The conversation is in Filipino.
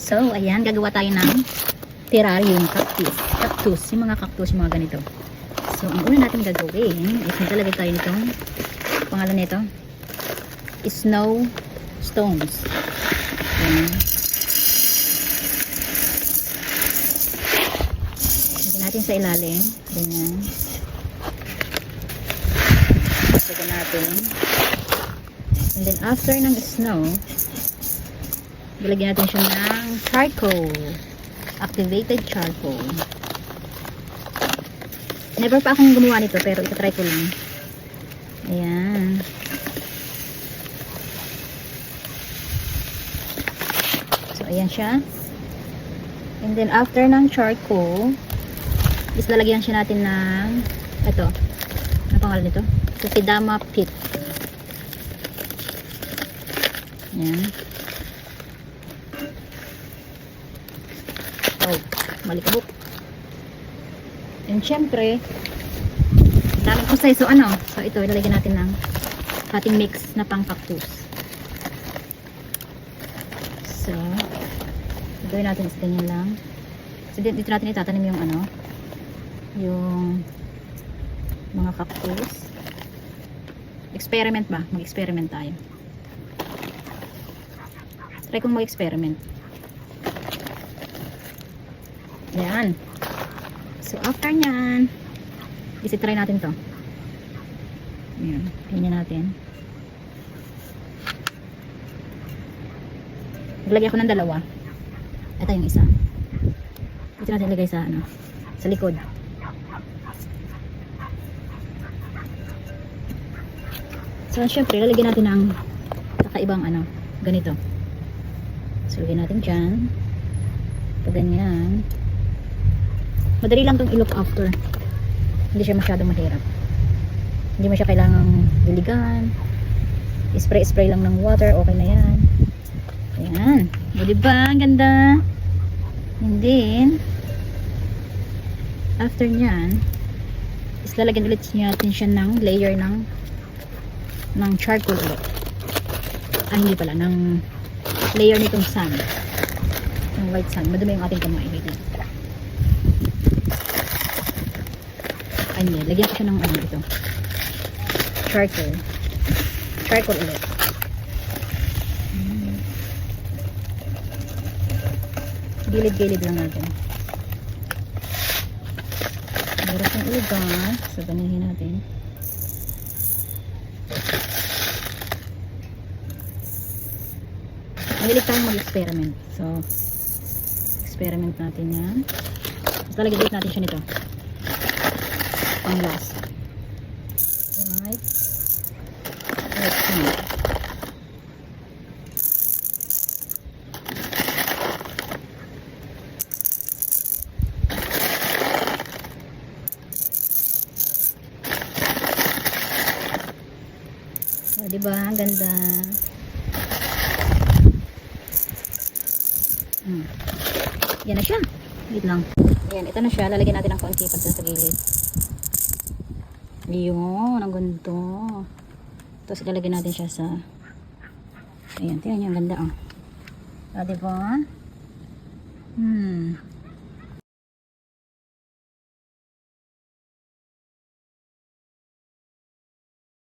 So, ayan, gagawa tayo ng terrarium cactus. Cactus, yung mga cactus, yung mga ganito. So, ang una natin gagawin is maglalagay tayo nitong, pangalan nito, snow stones. Ayan. Lagyan natin sa ilalim. Ganyan. Lagyan natin. And then, after ng snow, ilagyan natin siya ng charcoal. Activated charcoal. Never pa akong gumawa nito, pero itatry ko lang. Ayan. So, ayan siya. And then, after ng charcoal, is lalagyan siya natin ng ito. Ano pangalan nito? Sukidama pit. Ayan. Oh, malikabok. And syempre, daming proseso ano. So ito, ilalagyan natin ng ating mix na pang cactus. So, gawin natin is ganyan lang. So dito natin itatanim yung ano, yung mga cactus. Experiment ba? Mag-experiment tayo. Try kong mag-experiment. Ayan. So, after nyan, isi-try natin to. Ayan. Ganyan natin. Naglagay ako ng dalawa. Ito yung isa. Ito natin ilagay sa, ano, sa likod. So, syempre, lalagyan natin ng kakaibang, ano, ganito. So, lagyan natin dyan. Pag ganyan. Madali lang itong i-look after. Hindi siya masyadong mahirap. Hindi mo siya kailangang diligan. Spray lang ng water. Okay na yan. Ayan. O diba? Ang ganda. And then, after nyan, is lalagyan ulit natin siya ng layer ng charcoal ulit. Hindi pala. Ng layer nitong sand. Ng white sand. Madumi yung ating kamay. Ayan, lagyan ko siya ng ano ito. Charcoal ulit. Gilid-gilid lang natin. Meron siyang ugat. So, ganihin natin. Mahilig tayong mag-experiment. So, experiment natin yan. Talagyan natin siya nito. Pang last. Right. Let's see. So, diba? Ang ganda. Yan na siya. Wait lang. Ayan, ito na siya. Lalagyan natin ng konti pag sa gilid. Ayun, ang ganito. Tapos ilalagay natin siya sa ayan, tingnan niyo, ang ganda oh. Diba?